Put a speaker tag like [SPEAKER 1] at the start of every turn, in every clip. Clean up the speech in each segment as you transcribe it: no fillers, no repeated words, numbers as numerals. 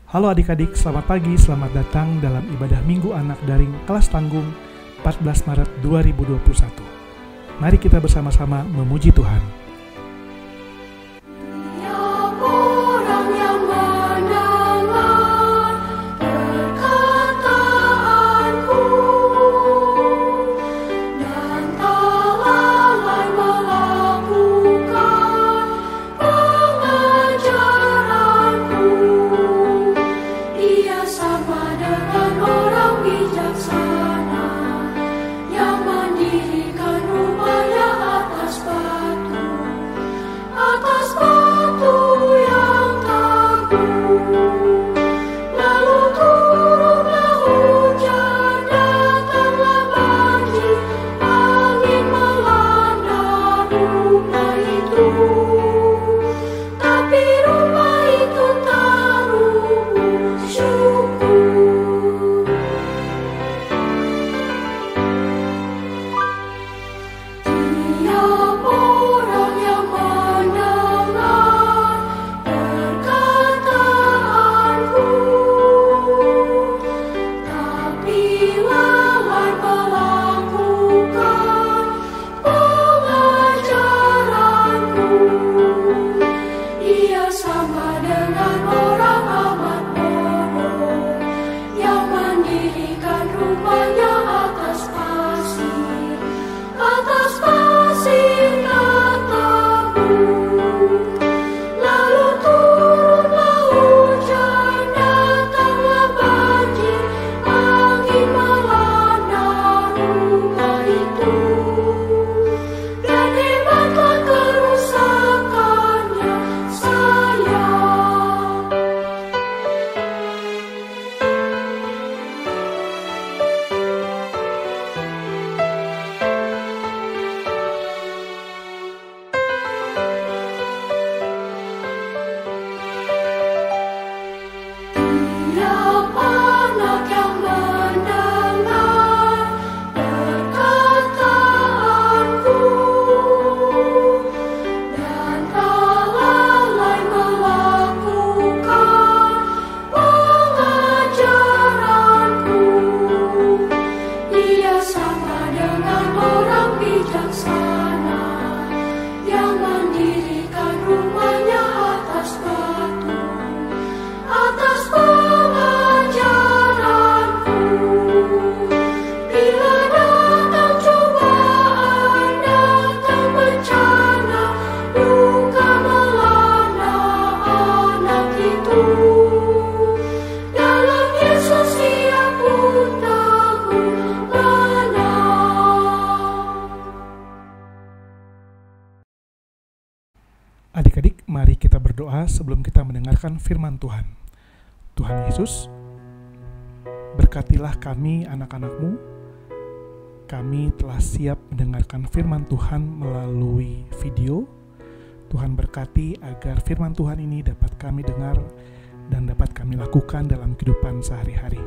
[SPEAKER 1] Halo adik-adik, selamat pagi, selamat datang dalam ibadah Minggu Anak Daring kelas tanggung 14 Maret 2021. Mari kita bersama-sama memuji Tuhan. Adik-adik, mari kita berdoa sebelum kita mendengarkan firman Tuhan. Tuhan Yesus, berkatilah kami anak-anak-Mu. Kami telah siap mendengarkan firman Tuhan melalui video. Tuhan berkati agar firman Tuhan ini dapat kami dengar dan dapat kami lakukan dalam kehidupan sehari-hari.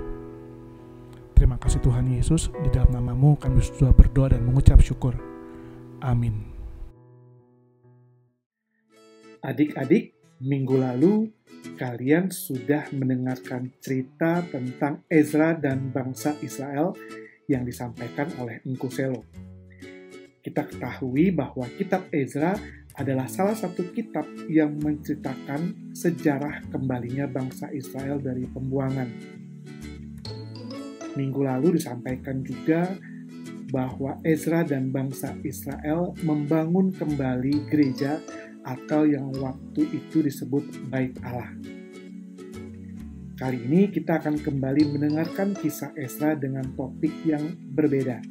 [SPEAKER 1] Terima kasih Tuhan Yesus, di dalam nama-Mu kami sudah berdoa dan mengucap syukur. Amin. Adik-adik, minggu lalu kalian sudah mendengarkan cerita tentang Ezra dan bangsa Israel yang disampaikan oleh Engku Selo. Kita ketahui bahwa kitab Ezra adalah salah satu kitab yang menceritakan sejarah kembalinya bangsa Israel dari pembuangan. Minggu lalu disampaikan juga bahwa Ezra dan bangsa Israel membangun kembali gereja atau yang waktu itu disebut Bait Allah. Kali ini kita akan kembali mendengarkan kisah Ezra dengan topik yang berbeda.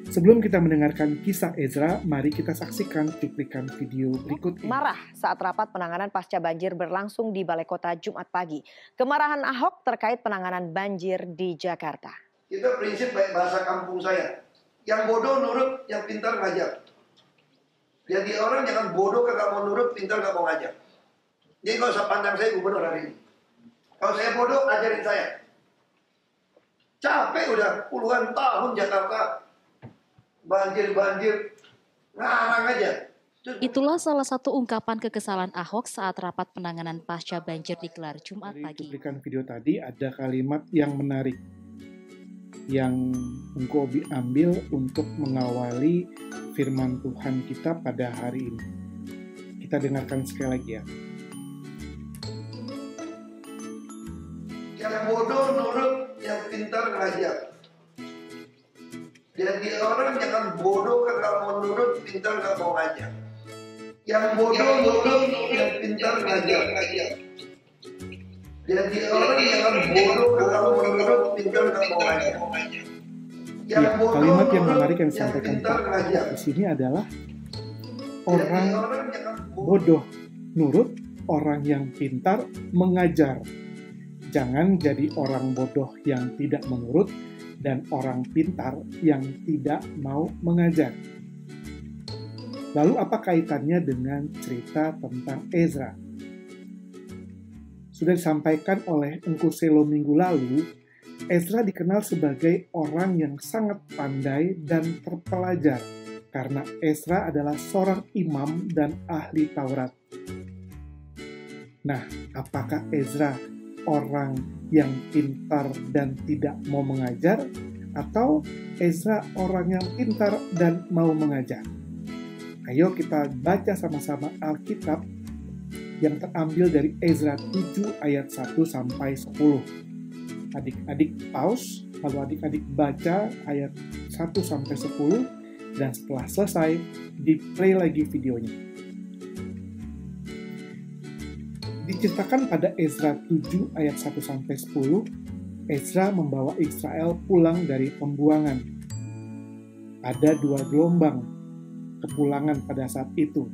[SPEAKER 1] Sebelum kita mendengarkan kisah Ezra, mari kita saksikan cuplikan video berikut ini.
[SPEAKER 2] Marah saat rapat penanganan pasca banjir berlangsung di Balai Kota Jumat pagi. Kemarahan Ahok terkait penanganan banjir di Jakarta.
[SPEAKER 3] Kita prinsip baik bahasa kampung saya. Yang bodoh nurut, yang pintar ngajar. Jadi orang jangan bodoh kagak mau nurut, pintar gak mau ngajar. Jadi kalau usah pandang saya gubernur hari ini. Kalau saya bodoh, ajarin saya. Capek udah puluhan tahun Jakarta banjir-banjir, ngarang aja.
[SPEAKER 4] Itulah salah satu ungkapan kekesalan Ahok saat rapat penanganan pasca banjir digelar Jumat
[SPEAKER 1] Dari
[SPEAKER 4] pagi.
[SPEAKER 1] cuplikan video tadi ada kalimat yang menarik yang engkau ambil untuk mengawali firman Tuhan kita pada hari ini. Kita dengarkan sekali lagi ya.
[SPEAKER 3] Yang bodoh nurut, yang pintar ngajar. Jadi orang jangan bodoh kagak mau nurut, pintar gak mau ngajar. Yang bodoh nurut, yang pintar ngajar. Jadi orang jangan bodoh kagak mau nurut, pintar gak mau ngajar.
[SPEAKER 1] Ya, kalimat yang menarik yang disampaikan Pak di sini adalah orang bodoh nurut, orang yang pintar mengajar. Jangan jadi orang bodoh yang tidak menurut dan orang pintar yang tidak mau mengajar. Lalu apa kaitannya dengan cerita tentang Ezra? Sudah disampaikan oleh Engku Selo minggu lalu, Ezra dikenal sebagai orang yang sangat pandai dan terpelajar karena Ezra adalah seorang imam dan ahli Taurat. Nah, apakah Ezra orang yang pintar dan tidak mau mengajar, atau Ezra orang yang pintar dan mau mengajar? Ayo kita baca sama-sama Alkitab yang terambil dari Ezra 7 ayat 1 sampai 10. Adik-adik pause, lalu adik-adik baca ayat 1 sampai 10, dan setelah selesai, di-play lagi videonya. Diceritakan pada Ezra 7 ayat 1 sampai 10, Ezra membawa Israel pulang dari pembuangan. Ada 2 gelombang kepulangan pada saat itu.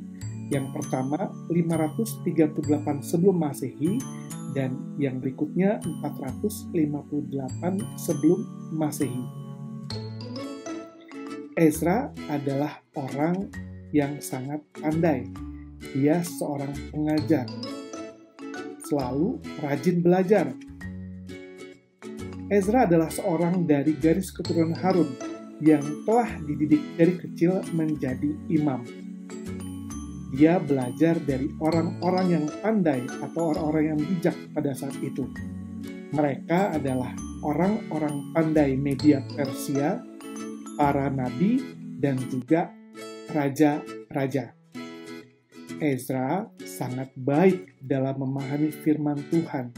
[SPEAKER 1] Yang pertama 538 sebelum Masehi dan yang berikutnya 458 sebelum Masehi. Ezra adalah orang yang sangat pandai. Dia seorang pengajar, selalu rajin belajar. Ezra adalah seorang dari garis keturunan Harun yang telah dididik dari kecil menjadi imam. Dia belajar dari orang-orang yang pandai atau orang-orang yang bijak pada saat itu. Mereka adalah orang-orang pandai media Persia, para nabi, dan juga raja-raja. Ezra sangat baik dalam memahami firman Tuhan.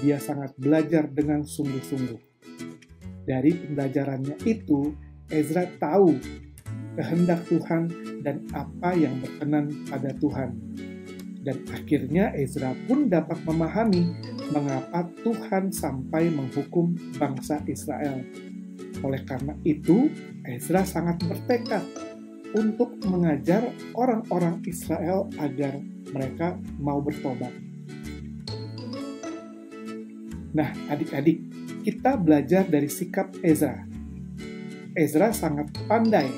[SPEAKER 1] Dia sangat belajar dengan sungguh-sungguh. Dari pembelajarannya itu, Ezra tahu kehendak Tuhan dan apa yang berkenan pada Tuhan. Dan akhirnya Ezra pun dapat memahami mengapa Tuhan sampai menghukum bangsa Israel. Oleh karena itu, Ezra sangat bertekad untuk mengajar orang-orang Israel agar mereka mau bertobat. Nah, adik-adik, kita belajar dari sikap Ezra. Ezra sangat pandai,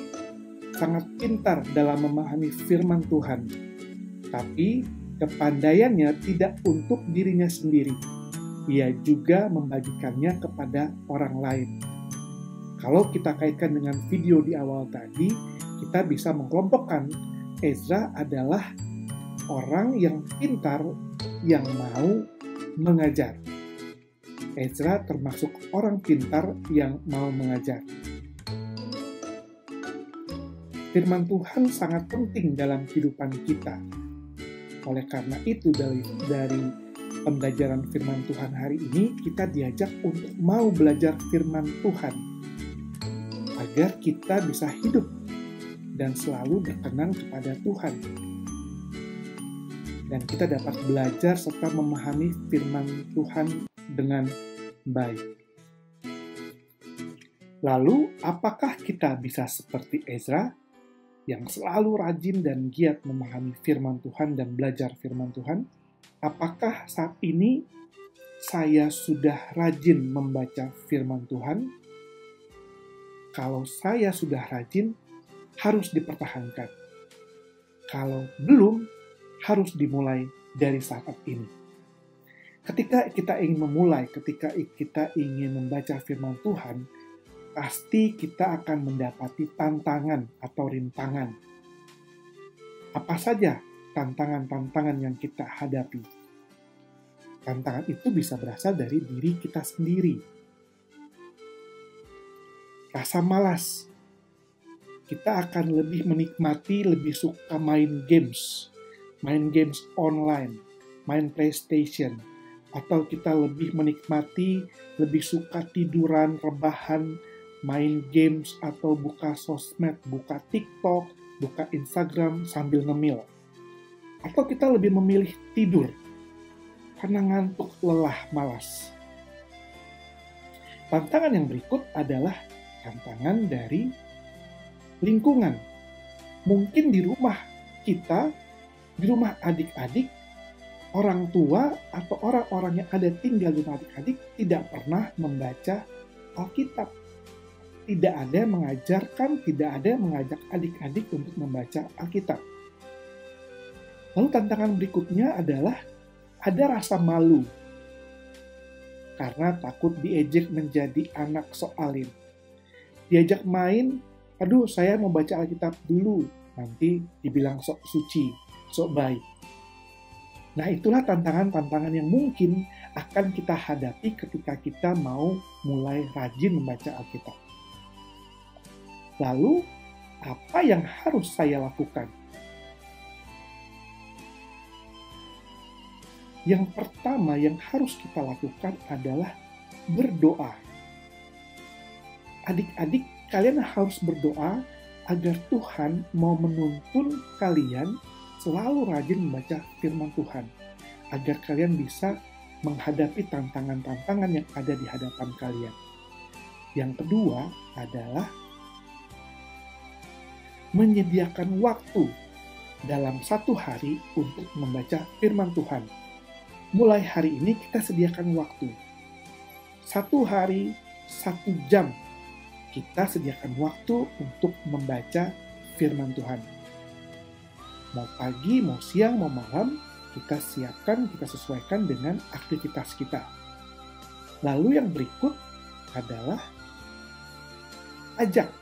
[SPEAKER 1] sangat pintar dalam memahami firman Tuhan. Tapi kepandaiannya tidak untuk dirinya sendiri. Ia juga membagikannya kepada orang lain. Kalau kita kaitkan dengan video di awal tadi, kita bisa mengelompokkan Ezra adalah orang yang pintar yang mau mengajar. Ezra termasuk orang pintar yang mau mengajar. Firman Tuhan sangat penting dalam kehidupan kita. Oleh karena itu, dari pembelajaran firman Tuhan hari ini, kita diajak untuk mau belajar firman Tuhan, agar kita bisa hidup dan selalu berkenan kepada Tuhan. Dan kita dapat belajar serta memahami firman Tuhan dengan baik. Lalu, apakah kita bisa seperti Ezra yang selalu rajin dan giat memahami firman Tuhan dan belajar firman Tuhan? Apakah saat ini saya sudah rajin membaca firman Tuhan? Kalau saya sudah rajin, harus dipertahankan. Kalau belum, harus dimulai dari saat ini. Ketika kita ingin memulai, ketika kita ingin membaca firman Tuhan, pasti kita akan mendapati tantangan atau rintangan. Apa saja tantangan-tantangan yang kita hadapi? Tantangan itu bisa berasal dari diri kita sendiri. Rasa malas. Kita akan lebih menikmati, lebih suka main games online, main PlayStation, atau kita lebih menikmati, lebih suka tiduran, rebahan, main games, atau buka sosmed, buka TikTok, buka Instagram sambil ngemil. Atau kita lebih memilih tidur, karena ngantuk, lelah, malas. Tantangan yang berikut adalah tantangan dari lingkungan. Mungkin di rumah kita, di rumah adik-adik, orang tua atau orang-orang yang ada tinggal di rumah adik-adik tidak pernah membaca Alkitab. Tidak ada yang mengajarkan, tidak ada yang mengajak adik-adik untuk membaca Alkitab. Lalu tantangan berikutnya adalah ada rasa malu karena takut diejek menjadi anak sok alim. Diajak main, aduh saya mau baca Alkitab dulu, nanti dibilang sok suci, sok baik. Nah, itulah tantangan-tantangan yang mungkin akan kita hadapi ketika kita mau mulai rajin membaca Alkitab. Lalu, apa yang harus saya lakukan? Yang pertama yang harus kita lakukan adalah berdoa. Adik-adik, kalian harus berdoa agar Tuhan mau menuntun kalian selalu rajin membaca firman Tuhan, agar kalian bisa menghadapi tantangan-tantangan yang ada di hadapan kalian. Yang kedua adalah menyediakan waktu dalam satu hari untuk membaca firman Tuhan. Mulai hari ini kita sediakan waktu. Satu hari, 1 jam. Kita sediakan waktu untuk membaca firman Tuhan. Mau pagi, mau siang, mau malam, kita siapkan, kita sesuaikan dengan aktivitas kita. Lalu yang berikut adalah ajak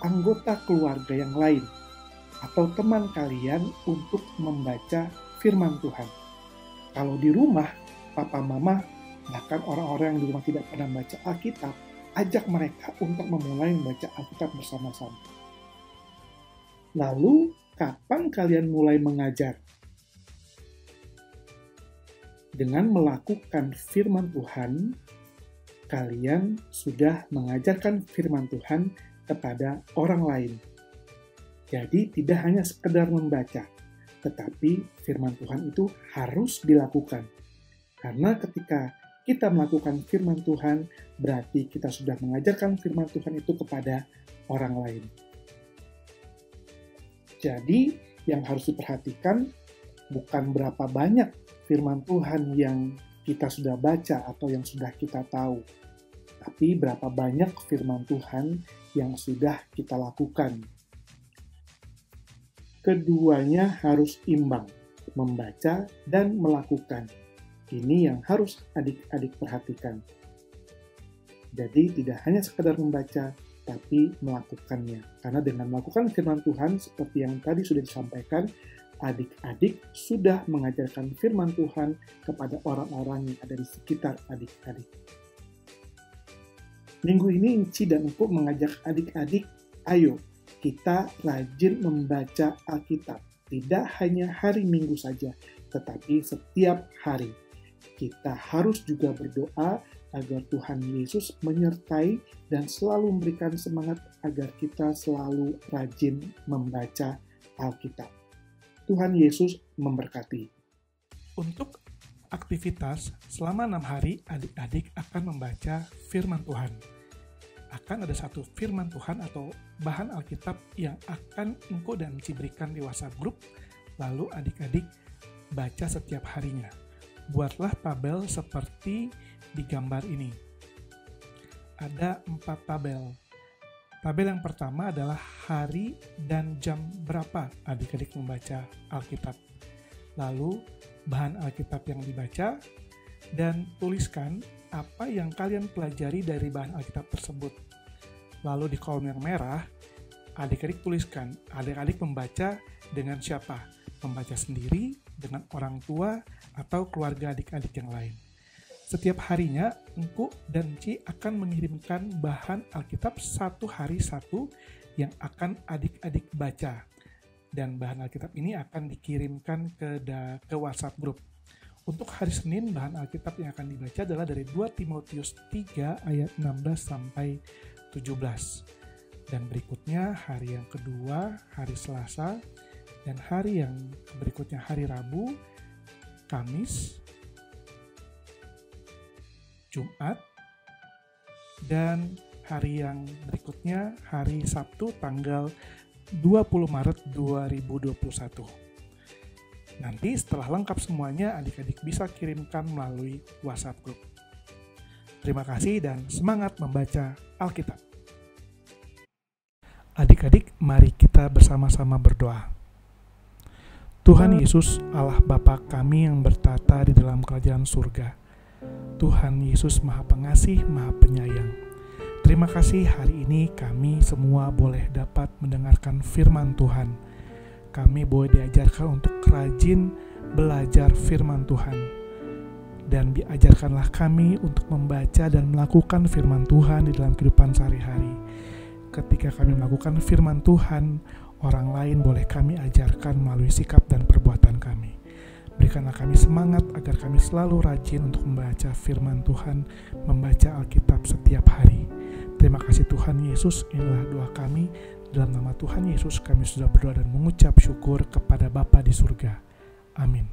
[SPEAKER 1] anggota keluarga yang lain atau teman kalian untuk membaca firman Tuhan. Kalau di rumah, papa mama, bahkan orang-orang yang di rumah tidak pernah membaca Alkitab, ajak mereka untuk memulai membaca Alkitab bersama-sama. Lalu, kapan kalian mulai mengajar? Dengan melakukan firman Tuhan, kalian sudah mengajarkan firman Tuhan kepada orang lain. Jadi tidak hanya sekedar membaca, tetapi firman Tuhan itu harus dilakukan. Karena ketika kita melakukan firman Tuhan, berarti kita sudah mengajarkan firman Tuhan itu kepada orang lain. Jadi, yang harus diperhatikan bukan berapa banyak firman Tuhan yang kita sudah baca atau yang sudah kita tahu, tapi berapa banyak firman Tuhan yang sudah kita lakukan. Keduanya harus imbang, membaca dan melakukan. Ini yang harus adik-adik perhatikan. Jadi tidak hanya sekedar membaca, tapi melakukannya. Karena dengan melakukan firman Tuhan, seperti yang tadi sudah disampaikan, adik-adik sudah mengajarkan firman Tuhan kepada orang-orang yang ada di sekitar adik-adik. Minggu ini Inci dan Empuk mengajak adik-adik, ayo kita rajin membaca Alkitab. Tidak hanya hari Minggu saja, tetapi setiap hari. Kita harus juga berdoa agar Tuhan Yesus menyertai dan selalu memberikan semangat agar kita selalu rajin membaca Alkitab. Tuhan Yesus memberkati. Untuk aktivitas selama 6 hari, adik-adik akan membaca firman Tuhan. Akan ada satu firman Tuhan atau bahan Alkitab yang akan Engko dan Ci berikan di WhatsApp group, lalu adik-adik baca setiap harinya. Buatlah tabel seperti di gambar ini. Ada 4 tabel. Tabel yang pertama adalah hari dan jam berapa adik-adik membaca Alkitab. Lalu bahan Alkitab yang dibaca, dan tuliskan apa yang kalian pelajari dari bahan Alkitab tersebut. Lalu di kolom yang merah adik-adik tuliskan, adik-adik membaca dengan siapa? Membaca sendiri, dengan orang tua, atau keluarga adik-adik yang lain. Setiap harinya, Engku dan Ci akan mengirimkan bahan Alkitab satu hari satu yang akan adik-adik baca. Dan bahan Alkitab ini akan dikirimkan ke WhatsApp group. Untuk hari Senin, bahan Alkitab yang akan dibaca adalah dari 2 Timotius 3 ayat 16 sampai 17. Dan berikutnya hari yang kedua, hari Selasa, dan hari yang berikutnya hari Rabu, Kamis, Jumat, dan hari yang berikutnya hari Sabtu tanggal 20 Maret 2021. Nanti setelah lengkap semuanya, adik-adik bisa kirimkan melalui WhatsApp group. Terima kasih dan semangat membaca Alkitab. Adik-adik, mari kita bersama-sama berdoa. Tuhan Yesus, Allah Bapa kami yang bertata di dalam kerajaan surga. Tuhan Yesus Maha Pengasih, Maha Penyayang. Terima kasih hari ini kami semua boleh dapat mendengarkan firman Tuhan. Kami boleh diajarkan untuk rajin belajar firman Tuhan. Dan diajarkanlah kami untuk membaca dan melakukan firman Tuhan di dalam kehidupan sehari-hari. Ketika kami melakukan firman Tuhan, orang lain boleh kami ajarkan melalui sikap dan perbuatan kami. Berikanlah kami semangat agar kami selalu rajin untuk membaca firman Tuhan, membaca Alkitab setiap hari. Terima kasih Tuhan Yesus, inilah doa kami. Dalam nama Tuhan Yesus kami sudah berdoa dan mengucap syukur kepada Bapa di surga. Amin.